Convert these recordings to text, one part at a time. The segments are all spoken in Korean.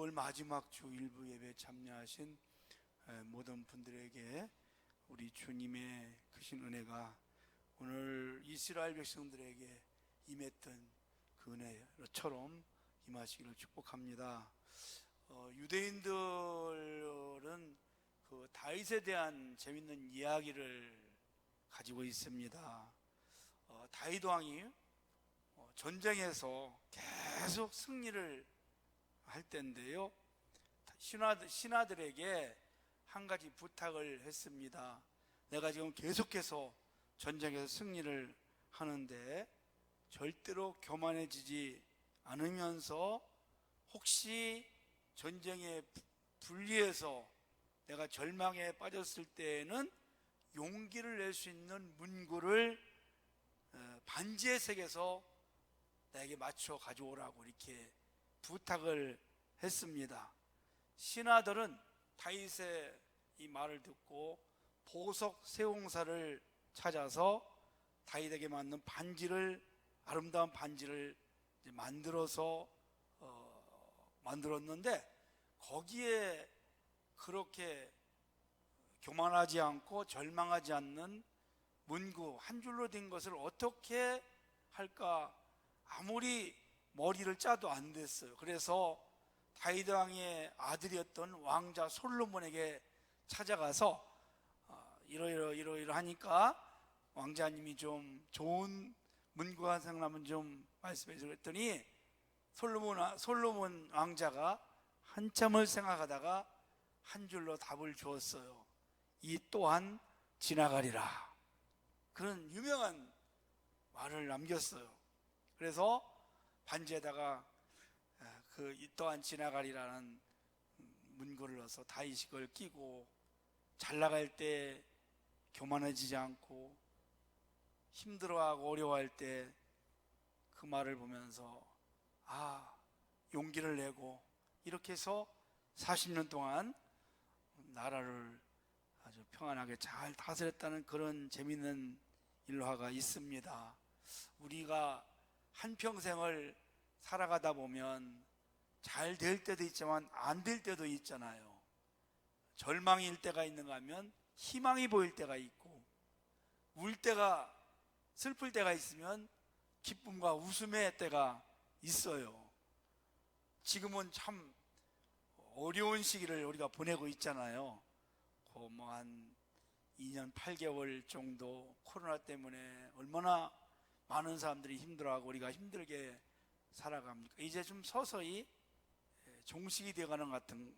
6월 마지막 주 일부 예배 참여하신 모든 분들에게 우리 주님의 크신 은혜가 오늘 이스라엘 백성들에게 임했던 그 은혜처럼 임하시기를 축복합니다. 유대인들은 그 다윗에 대한 재밌는 이야기를 가지고 있습니다. 다윗 왕이 전쟁에서 계속 승리를 할 때인데요, 신하들에게 한 가지 부탁을 했습니다. 내가 지금 계속해서 전쟁에서 승리를 하는데 절대로 교만해지지 않으면서 혹시 전쟁에 불리해서 내가 절망에 빠졌을 때에는 용기를 낼 수 있는 문구를 반지에 새겨서 나에게 맞춰 가져오라고 이렇게 부탁을 했습니다. 신하들은 다윗의 이 말을 듣고 보석 세옹사를 찾아서 다윗에게 맞는 반지를, 아름다운 반지를 만들어서 만들었는데, 거기에 그렇게 교만하지 않고 절망하지 않는 문구 한 줄로 된 것을 어떻게 할까 아무리 머리를 짜도 안 됐어요. 그래서 다윗 왕의 아들이었던 왕자 솔로몬에게 찾아가서 이러하니까 왕자님이 좀 좋은 문구가 생각나면 좀 말씀해 주세요 그랬더니 솔로몬 왕자가 한참을 생각하다가 한 줄로 답을 주었어요. 이 또한 지나가리라. 그런 유명한 말을 남겼어요. 그래서 반지에다가 이 또한 지나가리라는 문구를 넣어서 다윗이 그걸 끼고 잘 나갈 때 교만해지지 않고 힘들어하고 어려워할 때 그 말을 보면서 용기를 내고 이렇게 해서 40년 동안 나라를 아주 평안하게 잘 다스렸다는 그런 재미있는 일화가 있습니다. 우리가 한평생을 살아가다 보면 잘 될 때도 있지만 안 될 때도 있잖아요. 절망일 때가 있는가 하면 희망이 보일 때가 있고, 울 때가, 슬플 때가 있으면 기쁨과 웃음의 때가 있어요. 지금은 참 어려운 시기를 우리가 보내고 있잖아요. 한 2년 8개월 정도 코로나 때문에 얼마나 많은 사람들이 힘들어하고 우리가 힘들게 살아갑니까? 이제 좀 서서히 종식이 되어가는 것 같은.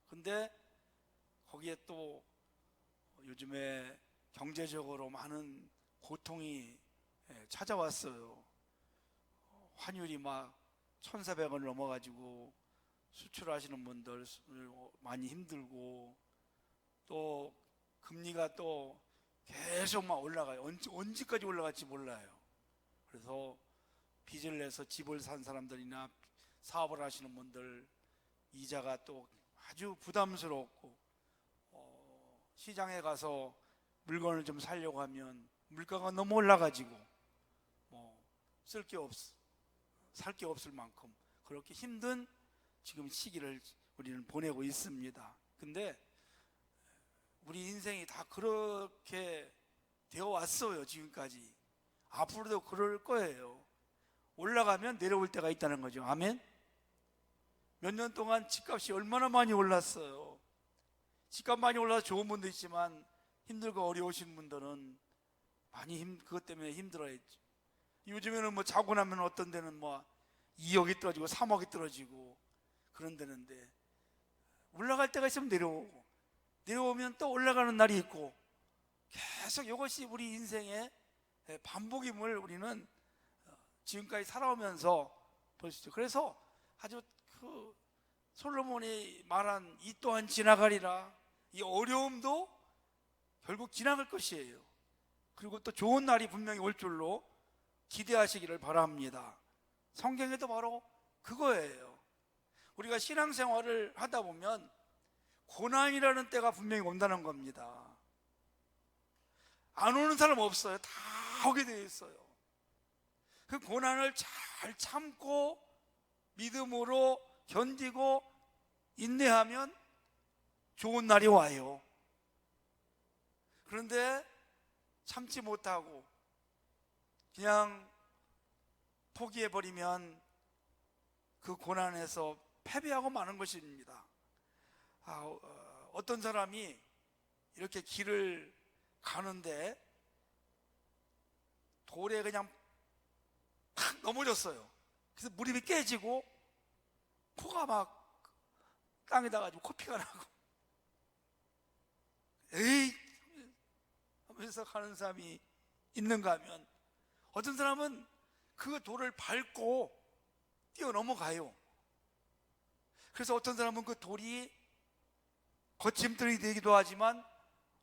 근데 거기에 또 요즘에 경제적으로 많은 고통이 찾아왔어요. 환율이 막 1,400원을 넘어가지고 수출하시는 분들 많이 힘들고, 또 금리가 또 계속 막 올라가요. 언제까지 올라갈지 몰라요. 그래서 빚을 내서 집을 산 사람들이나 사업을 하시는 분들 이자가 또 아주 부담스럽고, 시장에 가서 물건을 좀 사려고 하면 물가가 너무 올라가지고 살 게 없을 만큼 그렇게 힘든 지금 시기를 우리는 보내고 있습니다. 근데 우리 인생이 다 그렇게 되어 왔어요. 지금까지. 앞으로도 그럴 거예요. 올라가면 내려올 때가 있다는 거죠. 아멘. 몇 년 동안 집값이 얼마나 많이 올랐어요. 집값 많이 올라서 좋은 분도 있지만 힘들고 어려우신 분들은 많이 그것 때문에 힘들어했죠. 요즘에는 자고 나면 어떤 데는 2억이 떨어지고 3억이 떨어지고 그런 데는데, 올라갈 때가 있으면 내려오면 또 올라가는 날이 있고, 계속 이것이 우리 인생의 반복임을 우리는 지금까지 살아오면서 볼 수 있죠. 그래서 아주 솔로몬이 말한 이 또한 지나가리라, 이 어려움도 결국 지나갈 것이에요. 그리고 또 좋은 날이 분명히 올 줄로 기대하시기를 바랍니다. 성경에도 바로 그거예요. 우리가 신앙생활을 하다 보면 고난이라는 때가 분명히 온다는 겁니다. 안 오는 사람 없어요. 다 오게 되어 있어요. 그 고난을 잘 참고 믿음으로 견디고 인내하면 좋은 날이 와요. 그런데 참지 못하고 그냥 포기해버리면 그 고난에서 패배하고 마는 것입니다. 어떤 사람이 이렇게 길을 가는데 돌에 그냥 팍 넘어졌어요. 그래서 무릎이 깨지고 코가 막 땅에다 가지고 코피가 나고 에이 하면서 가는 사람이 있는가 하면, 어떤 사람은 그 돌을 밟고 뛰어 넘어가요. 그래서 어떤 사람은 그 돌이 거침돌이 되기도 하지만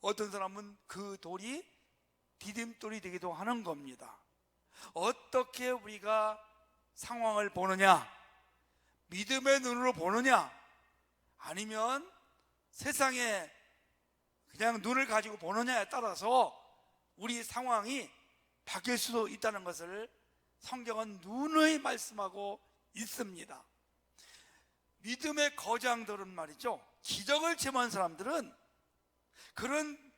어떤 사람은 그 돌이 디딤돌이 되기도 하는 겁니다. 어떻게 우리가 상황을 보느냐, 믿음의 눈으로 보느냐, 아니면 세상에 그냥 눈을 가지고 보느냐에 따라서 우리 상황이 바뀔 수도 있다는 것을 성경은 누누이 말씀하고 있습니다. 믿음의 거장들은 말이죠, 기적을 체험한 사람들은 그런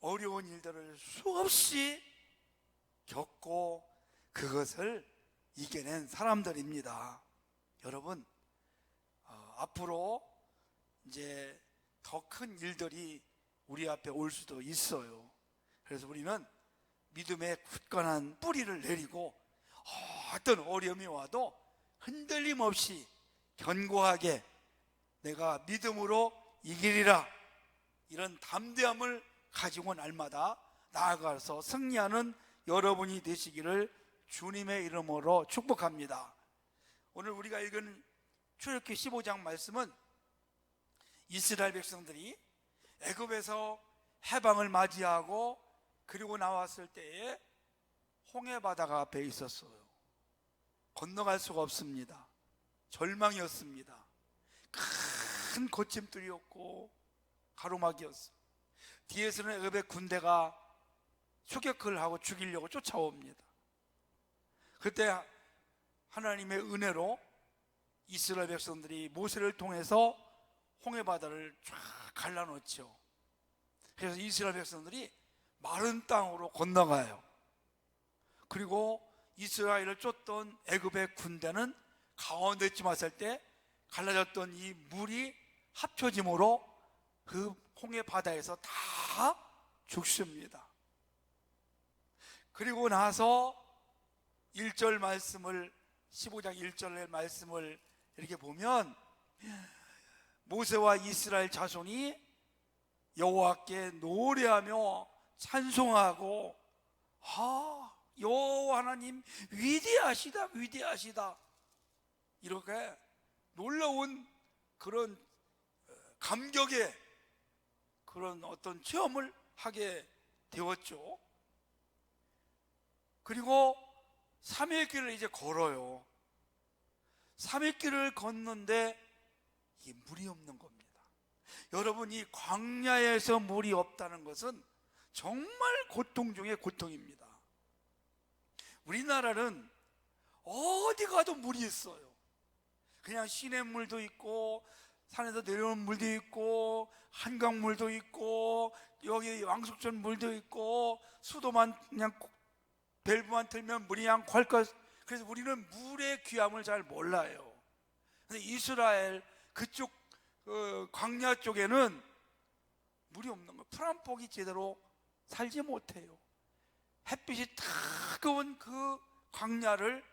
어려운 일들을 수없이 겪고 그것을 이겨낸 사람들입니다. 여러분, 앞으로 이제 더 큰 일들이 우리 앞에 올 수도 있어요. 그래서 우리는 믿음의 굳건한 뿌리를 내리고 어떤 어려움이 와도 흔들림 없이 견고하게 내가 믿음으로 이기리라, 이런 담대함을 가지고 날마다 나아가서 승리하는 여러분이 되시기를 주님의 이름으로 축복합니다. 오늘 우리가 읽은 출애굽기 15장 말씀은 이스라엘 백성들이 애굽에서 해방을 맞이하고 그리고 나왔을 때에 홍해 바다가 앞에 있었어요. 건너갈 수가 없습니다. 절망이었습니다. 큰 거침돌이었고 가로막이었어요. 뒤에서는 애굽의 군대가 추격을 하고 죽이려고 쫓아옵니다. 그때 하나님의 은혜로 이스라엘 백성들이 모세를 통해서 홍해 바다를 쫙 갈라놓죠. 그래서 이스라엘 백성들이 마른 땅으로 건너가요. 그리고 이스라엘을 쫓던 애굽의 군대는 가운데쯤 왔을 때 갈라졌던 이 물이 합쳐짐으로 그 홍해 바다에서 다 죽습니다. 그리고 나서 1절 말씀을, 15장 1절의 말씀을 이렇게 보면 모세와 이스라엘 자손이 여호와께 노래하며 찬송하고, 여호와 하나님 위대하시다 위대하시다, 이렇게 놀라운 그런 감격의 그런 어떤 체험을 하게 되었죠. 그리고 3일 길을 이제 걸어요. 3일 길을 걷는데 이게 물이 없는 겁니다. 여러분, 이 광야에서 물이 없다는 것은 정말 고통 중에 고통입니다. 우리나라는 어디 가도 물이 있어요. 그냥 시냇물도 있고 산에서 내려오는 물도 있고 한강물도 있고 여기 왕숙전 물도 있고 수도만 그냥 밸브만 틀면 물이 그냥 콸콸. 그래서 우리는 물의 귀함을 잘 몰라요. 근데 이스라엘 그쪽 광야 쪽에는 물이 없는 거예요. 풀 한 폭이 제대로 살지 못해요. 햇빛이 뜨거운 그 광야를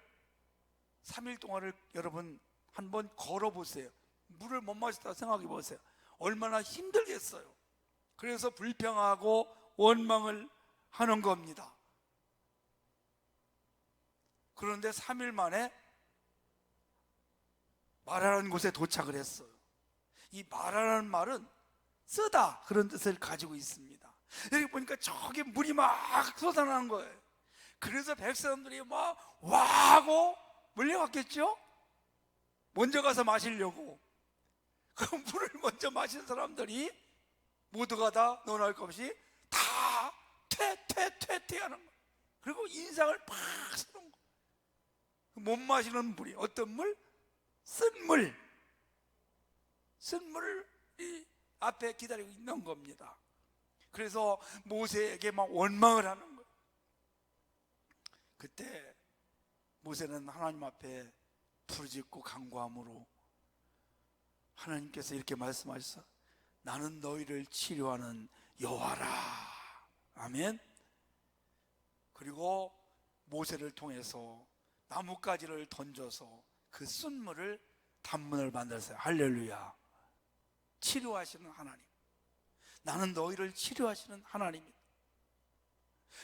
3일 동안을 여러분 한번 걸어보세요. 물을 못 마셨다고 생각해 보세요. 얼마나 힘들겠어요. 그래서 불평하고 원망을 하는 겁니다. 그런데 3일 만에 마라라는 곳에 도착을 했어요. 이 마라라는 말은 쓰다, 그런 뜻을 가지고 있습니다. 여기 보니까 저기 물이 막 쏟아나는 거예요. 그래서 백성들이 막 와 하고 몰려왔겠죠? 먼저 가서 마시려고. 그 물을 먼저 마신 사람들이 모두가 다 논할 것 없이 다 퇴퇴퇴퇴 하는 거예요. 그리고 인상을 팍 쓰는 거예요. 못 마시는 물이 어떤 물? 쓴 물. 쓴물이 앞에 기다리고 있는 겁니다. 그래서 모세에게 막 원망을 하는 거예요. 그때 모세는 하나님 앞에 부르짖고 간구함으로 하나님께서 이렇게 말씀하셨어. 나는 너희를 치료하는 여호와라. 아멘. 그리고 모세를 통해서 나뭇가지를 던져서 그 쓴물을 단문을 만들었어요. 할렐루야. 치료하시는 하나님, 나는 너희를 치료하시는 하나님입니다.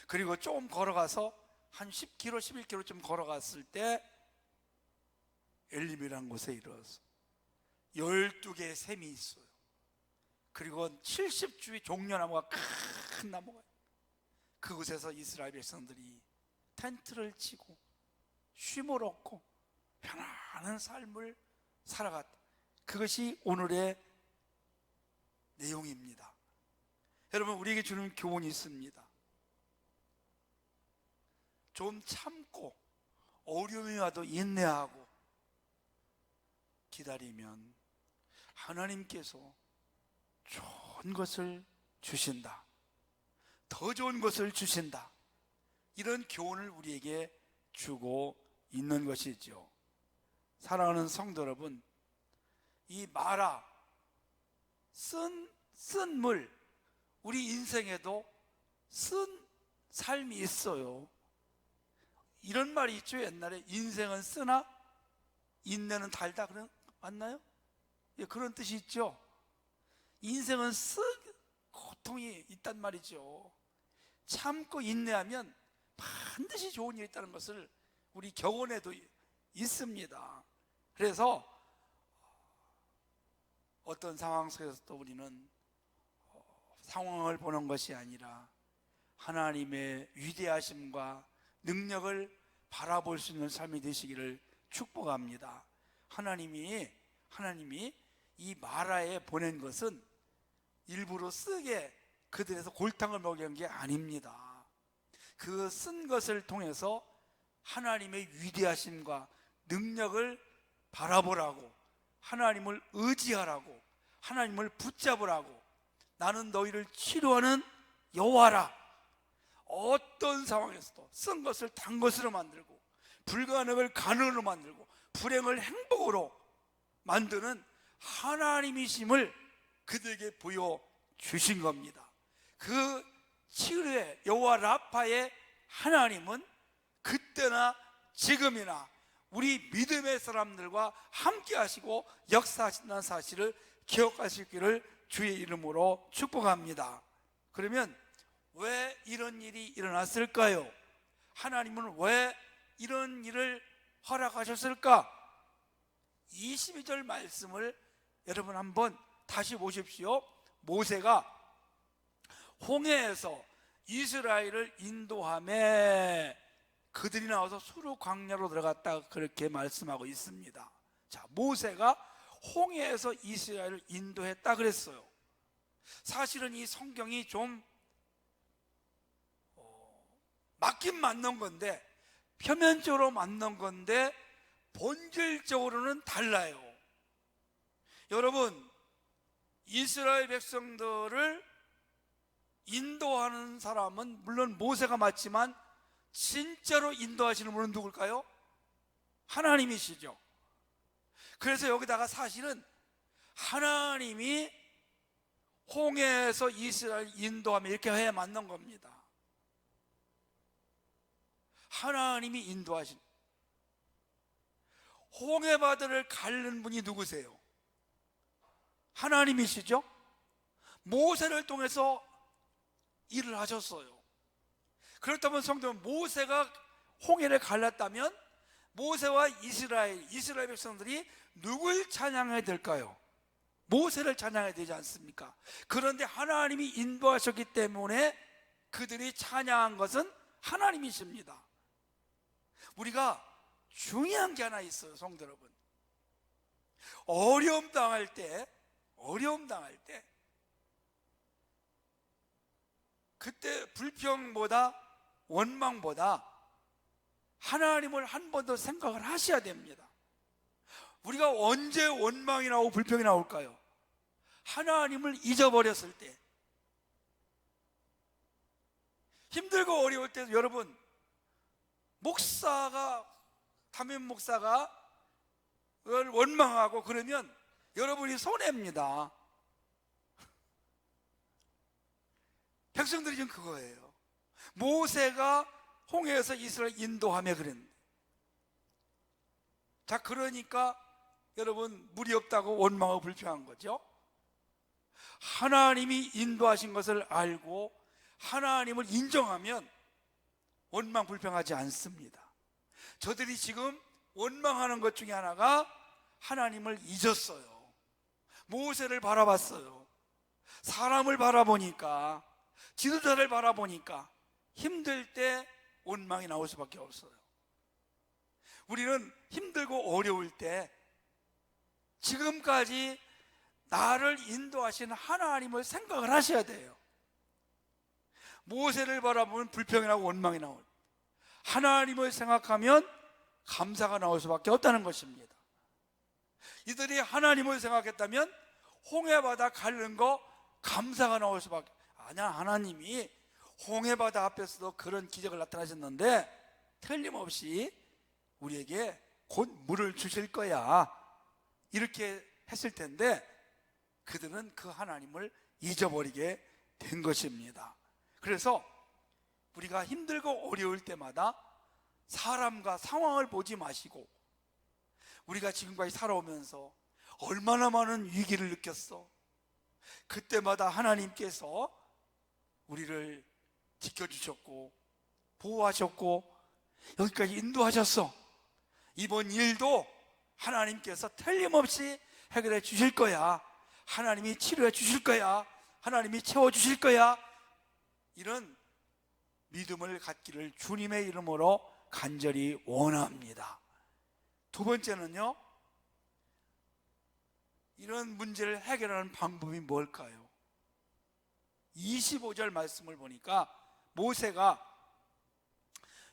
그리고 조금 걸어가서 한 10km, 11km 좀 걸어갔을 때 엘림이라는 곳에 이르러서 12개의 샘이 있어요. 그리고 70주의 종려나무가 큰 나무가, 그곳에서 이스라엘 백성들이 텐트를 치고 쉼을 얻고 편안한 삶을 살아갔다. 그것이 오늘의 내용입니다. 여러분, 우리에게 주는 교훈이 있습니다. 좀 참고 어려움이 와도 인내하고 기다리면 하나님께서 좋은 것을 주신다, 더 좋은 것을 주신다, 이런 교훈을 우리에게 주고 있는 것이죠. 사랑하는 성도 여러분, 이 마라, 쓴 물, 우리 인생에도 쓴 삶이 있어요. 이런 말이 있죠. 옛날에 인생은 쓰나 인내는 달다, 그런 맞나요? 예, 그런 뜻이 있죠. 인생은 고통이 있단 말이죠. 참고 인내하면 반드시 좋은 일이 있다는 것을 우리 격언에도 있습니다. 그래서 어떤 상황 속에서도 우리는 상황을 보는 것이 아니라 하나님의 위대하심과 능력을 바라볼 수 있는 삶이 되시기를 축복합니다. 하나님이 이 마라에 보낸 것은 일부러 쓰게 그들에서 골탕을 먹게 한 게 아닙니다. 그 쓴 것을 통해서 하나님의 위대하심과 능력을 바라보라고, 하나님을 의지하라고, 하나님을 붙잡으라고, 나는 너희를 치료하는 여호와라. 어떤 상황에서도 쓴 것을 단 것으로 만들고 불가능을 가능으로 만들고 불행을 행복으로 만드는 하나님이심을 그들에게 보여주신 겁니다. 그 치료의 여호와 라파의 하나님은 그때나 지금이나 우리 믿음의 사람들과 함께 하시고 역사하신다는 사실을 기억하시기를 주의 이름으로 축복합니다. 그러면 왜 이런 일이 일어났을까요? 하나님은 왜 이런 일을 허락하셨을까? 22절 말씀을 여러분 한번 다시 보십시오. 모세가 홍해에서 이스라엘을 인도하며 그들이 나와서 수르 광야로 들어갔다, 그렇게 말씀하고 있습니다. 자, 모세가 홍해에서 이스라엘을 인도했다 그랬어요. 사실은 이 성경이 좀 맞긴 맞는 건데, 표면적으로 맞는 건데 본질적으로는 달라요. 여러분, 이스라엘 백성들을 인도하는 사람은 물론 모세가 맞지만 진짜로 인도하시는 분은 누굴까요? 하나님이시죠. 그래서 여기다가 사실은 하나님이 홍해에서 이스라엘 인도하면 이렇게 해야 맞는 겁니다. 하나님이 인도하신, 홍해바다를 가르는 분이 누구세요? 하나님이시죠. 모세를 통해서 일을 하셨어요. 그렇다면 성도는 모세가 홍해를 갈랐다면 모세와 이스라엘 백성들이 누굴 찬양해야 될까요? 모세를 찬양해야 되지 않습니까? 그런데 하나님이 인도하셨기 때문에 그들이 찬양한 것은 하나님이십니다. 우리가 중요한 게 하나 있어요, 성도 여러분. 어려움 당할 때 그때 불평보다 원망보다 하나님을 한 번 더 생각을 하셔야 됩니다. 우리가 언제 원망이 나오고 불평이 나올까요? 하나님을 잊어버렸을 때, 힘들고 어려울 때, 여러분, 담임 목사가 그걸 원망하고 그러면 여러분이 손해입니다. 백성들이 지금 그거예요. 모세가 홍해에서 이스라엘 인도하며 그랬는데, 자, 그러니까 여러분 물이 없다고 원망하고 불평한 거죠. 하나님이 인도하신 것을 알고 하나님을 인정하면 원망 불평하지 않습니다. 저들이 지금 원망하는 것 중에 하나가 하나님을 잊었어요. 모세를 바라봤어요. 사람을 바라보니까, 지도자를 바라보니까 힘들 때 원망이 나올 수밖에 없어요. 우리는 힘들고 어려울 때 지금까지 나를 인도하신 하나님을 생각을 하셔야 돼요. 모세를 바라보면 불평이 나고 원망이 나오고, 하나님을 생각하면 감사가 나올 수밖에 없다는 것입니다. 이들이 하나님을 생각했다면 홍해바다 가르는 거 감사가 나올 수밖에. 아니야, 하나님이 홍해바다 앞에서도 그런 기적을 나타나셨는데 틀림없이 우리에게 곧 물을 주실 거야, 이렇게 했을 텐데 그들은 그 하나님을 잊어버리게 된 것입니다. 그래서 우리가 힘들고 어려울 때마다 사람과 상황을 보지 마시고, 우리가 지금까지 살아오면서 얼마나 많은 위기를 느꼈어. 그때마다 하나님께서 우리를 지켜주셨고 보호하셨고 여기까지 인도하셨어. 이번 일도 하나님께서 틀림없이 해결해 주실 거야, 하나님이 치료해 주실 거야, 하나님이 채워주실 거야, 이런 믿음을 갖기를 주님의 이름으로 간절히 원합니다. 두 번째는요, 이런 문제를 해결하는 방법이 뭘까요? 25절 말씀을 보니까 모세가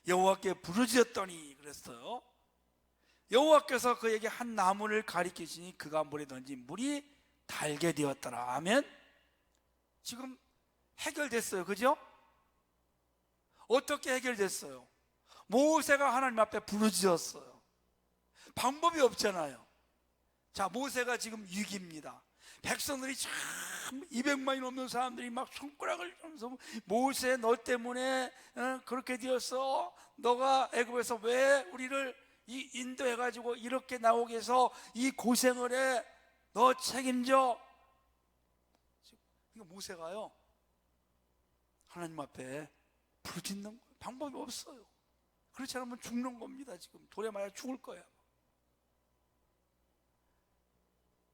여호와께 부르짖었더니 그랬어요. 여호와께서 그에게 한 나무를 가리키시니 그가 물에 던진 물이 달게 되었더라. 아멘. 지금 해결됐어요, 그죠? 어떻게 해결됐어요? 모세가 하나님 앞에 부르짖었어요. 방법이 없잖아요. 자, 모세가 지금 위기입니다. 백성들이 참 200만이 넘는 사람들이 막 손가락을 하면서, 모세 너 때문에 그렇게 되었어. 너가 애굽에서 왜 우리를 인도해가지고 이렇게 나오게 해서 이 고생을 해. 너 책임져. 그러니까 모세가요, 하나님 앞에 부르짖는 거예요. 방법이 없어요. 그렇지 않으면 죽는 겁니다. 지금 돌에 맞아 죽을 거야.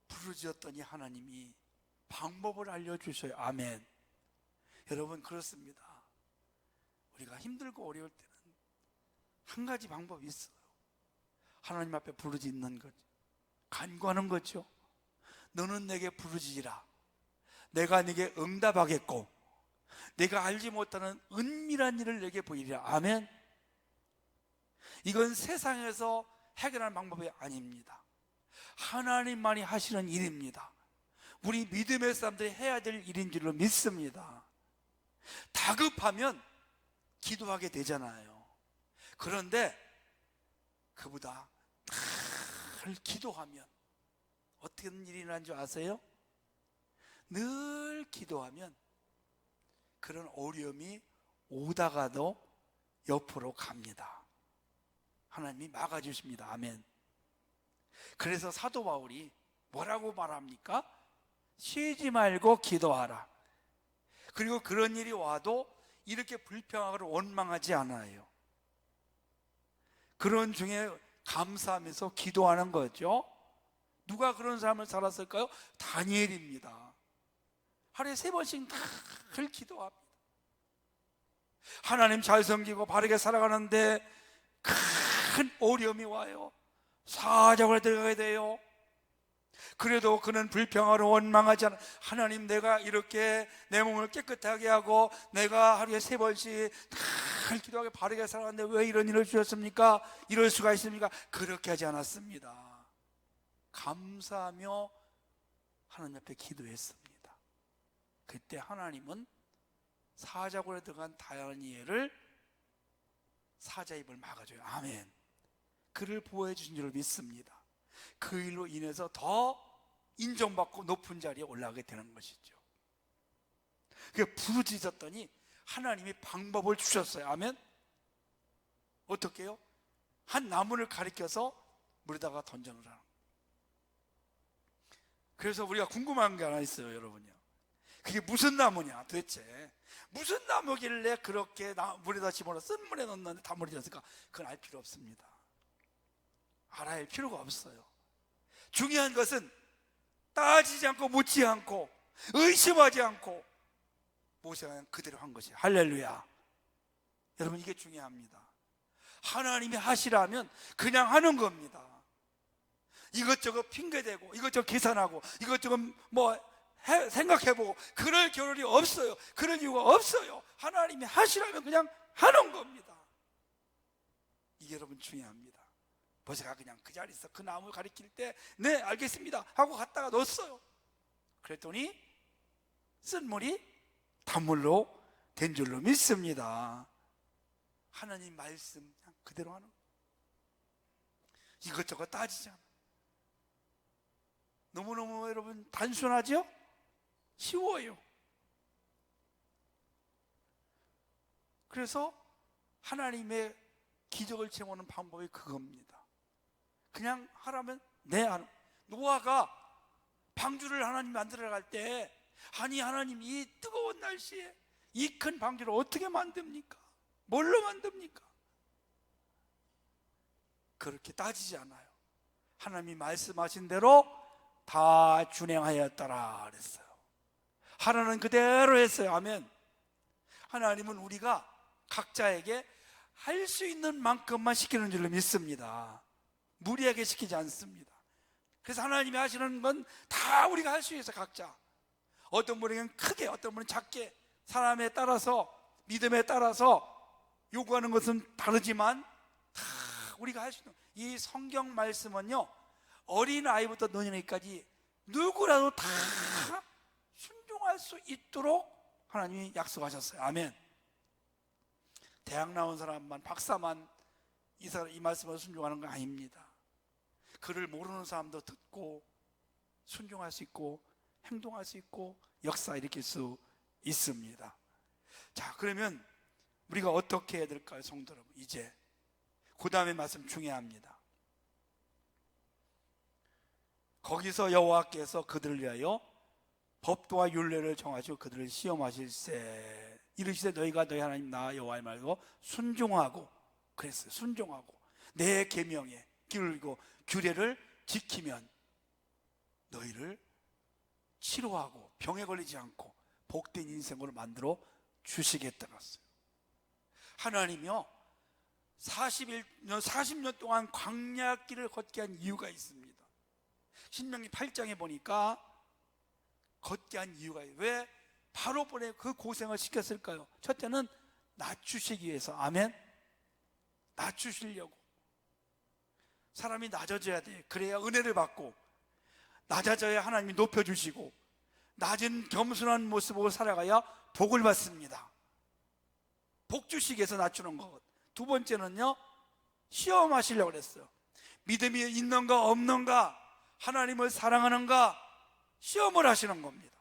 부르짖었더니 하나님이 방법을 알려주셔요. 아멘. 여러분, 그렇습니다. 우리가 힘들고 어려울 때는 한 가지 방법이 있어요. 하나님 앞에 부르짖는 거죠. 간구하는 거죠. 너는 내게 부르짖으라. 내가 네게 응답하겠고 내가 알지 못하는 은밀한 일을 내게 보이리라. 아멘. 이건 세상에서 해결하는 방법이 아닙니다. 하나님만이 하시는 일입니다. 우리 믿음의 사람들이 해야 될 일인 줄로 믿습니다. 다급하면 기도하게 되잖아요. 그런데 그보다 늘 기도하면 어떤 일이 일어나는 줄 아세요? 늘 기도하면 그런 어려움이 오다가도 옆으로 갑니다. 하나님이 막아주십니다. 아멘. 그래서 사도 바울이 뭐라고 말합니까? 쉬지 말고 기도하라. 그리고 그런 일이 와도 이렇게 불평하고 원망하지 않아요. 그런 중에 감사하면서 기도하는 거죠. 누가 그런 삶을 살았을까요? 다니엘입니다. 하루에 3번씩 늘 기도합니다. 하나님 잘 섬기고 바르게 살아가는데 큰 어려움이 와요. 사자굴에 들어가야 돼요. 그래도 그는 불평하러 원망하지 않아. 하나님, 내가 이렇게 내 몸을 깨끗하게 하고 내가 하루에 3번씩 늘 기도하게 바르게 살아가는데 왜 이런 일을 주셨습니까? 이럴 수가 있습니까? 그렇게 하지 않았습니다. 감사하며 하나님 앞에 기도했습니다. 그때 하나님은 사자굴에 들어간 다니엘을 사자 입을 막아줘요. 아멘. 그를 보호해 주신 줄 믿습니다. 그 일로 인해서 더 인정받고 높은 자리에 올라가게 되는 것이죠. 그게 부르짖었더니 하나님이 방법을 주셨어요. 아멘. 어떻게 해요? 한 나무를 가리켜서 물에다가 던져놓으라. 그래서 우리가 궁금한 게 하나 있어요, 여러분요. 그게 무슨 나무냐 도대체? 무슨 나무길래 그렇게 물에다 집어넣어 쓴 물에 넣었는데 다 물이 됐을까? 그건 알 필요 없습니다. 알아야 할 필요가 없어요. 중요한 것은 따지지 않고 묻지 않고 의심하지 않고 모세가 그대로 한 것이에요. 할렐루야. 여러분, 이게 중요합니다. 하나님이 하시라면 그냥 하는 겁니다. 이것저것 핑계대고 이것저것 계산하고 이것저것 생각해보고 그럴 겨를이 없어요. 그럴 이유가 없어요. 하나님이 하시라면 그냥 하는 겁니다. 이게 여러분 중요합니다. 모세가 그냥 그 자리에서 그 나무를 가리킬 때 네 알겠습니다 하고 갔다가 넣었어요. 그랬더니 쓴물이 단물로 된 줄로 믿습니다. 하나님 말씀 그냥 그대로 하는 거예요. 이것저것 따지지 않아요. 너무너무 여러분 단순하죠? 쉬워요. 그래서 하나님의 기적을 체험하는 방법이 그겁니다. 그냥 하라면 네 하는. 노아가 방주를 하나님 만들어 갈 때 아니 하나님 이 뜨거운 날씨에 이 큰 방주를 어떻게 만듭니까? 뭘로 만듭니까? 그렇게 따지지 않아요. 하나님이 말씀하신 대로 다 준행하였더라 그랬어요. 하나는 그대로 했어요. 아멘. 하나님은 우리가 각자에게 할 수 있는 만큼만 시키는 줄로 믿습니다. 무리하게 시키지 않습니다. 그래서 하나님이 하시는 건 다 우리가 할 수 있어요. 각자. 어떤 분에게는 크게, 어떤 분은 작게, 사람에 따라서, 믿음에 따라서 요구하는 것은 다르지만 다 우리가 할 수 있는, 이 성경 말씀은요 어린아이부터 노년기까지 누구라도 다 순종할 수 있도록 하나님이 약속하셨어요. 아멘. 대학 나온 사람만, 박사만 이 말씀을 순종하는 건 아닙니다. 그를 모르는 사람도 듣고 순종할 수 있고 행동할 수 있고 역사 일으킬 수 있습니다. 자, 그러면 우리가 어떻게 해야 될까요, 성도 여러분? 이제 그 다음에 말씀 중요합니다. 거기서 여호와께서 그들을 위하여 법도와 율례를 정하시고 그들을 시험하실세. 이르시되 너희가 너희 하나님 나 여호와의 말고 순종하고, 그랬어요. 순종하고 내 계명에 기울이고 규례를 지키면 너희를 치료하고 병에 걸리지 않고 복된 인생으로 만들어 주시겠다고 했어요. 하나님이요 40년 동안 광야길을 걷게 한 이유가 있습니다. 신명기 8장에 보니까 걷게 한 이유가 있어요. 왜 바로 보내 그 고생을 시켰을까요? 첫째는 낮추시기 위해서. 아멘. 낮추시려고. 사람이 낮아져야 돼. 그래야 은혜를 받고, 낮아져야 하나님이 높여주시고, 낮은 겸손한 모습으로 살아가야 복을 받습니다. 복 주시기 위해서 낮추는 것. 두 번째는요 시험하시려고 그랬어요. 믿음이 있는가 없는가, 하나님을 사랑하는가 시험을 하시는 겁니다.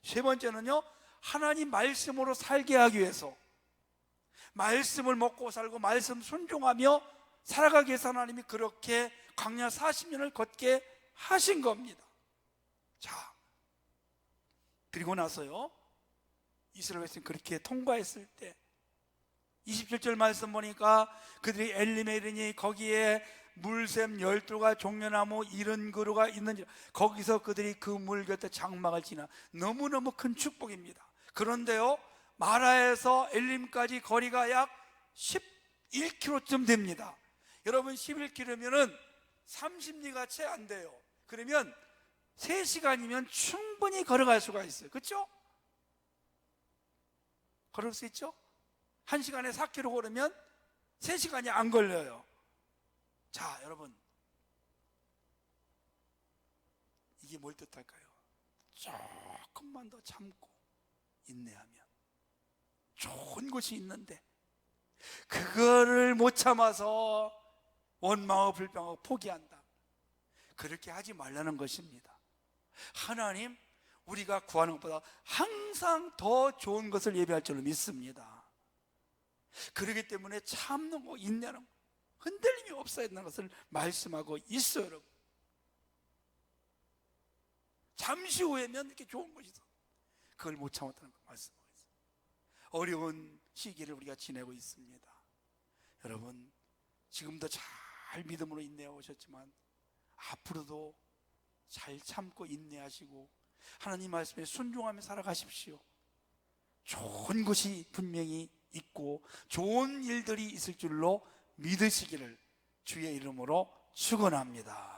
세 번째는요 하나님 말씀으로 살게 하기 위해서, 말씀을 먹고 살고 말씀 순종하며 살아가기 위해서 하나님이 그렇게 광야 40년을 걷게 하신 겁니다. 자, 그리고 나서요 이스라엘 백성이 그렇게 통과했을 때 27절 말씀 보니까 그들이 엘림에 이르니 거기에 물샘 12가 종려나무 70그루가 있는지, 거기서 그들이 그 물 곁에 장막을 지나. 너무너무 큰 축복입니다. 그런데요 마라에서 엘림까지 거리가 약 11km쯤 됩니다. 여러분 11km면은 30리가 채 안 돼요. 그러면 3시간이면 충분히 걸어갈 수가 있어요. 그렇죠? 걸을 수 있죠? 1시간에 4km 걸으면 3시간이 안 걸려요. 자, 여러분 이게 뭘 뜻할까요? 조금만 더 참고 인내하면 좋은 것이 있는데, 그거를 못 참아서 원망하고 불평하고 포기한다. 그렇게 하지 말라는 것입니다. 하나님, 우리가 구하는 것보다 항상 더 좋은 것을 예배할 줄로 믿습니다. 그렇기 때문에 참는 거, 인내하는 거, 흔들림이 없어야 된다는 것을 말씀하고 있어요, 여러분. 잠시 후에면 이렇게 좋은 것이 있어. 그걸 못 참았다는 걸 말씀하고 있어요. 어려운 시기를 우리가 지내고 있습니다. 여러분, 지금도 잘 믿음으로 인내해 오셨지만 앞으로도 잘 참고 인내하시고 하나님 말씀에 순종하며 살아가십시오. 좋은 것이 분명히 있고 좋은 일들이 있을 줄로 믿으시기를 주의 이름으로 축원합니다.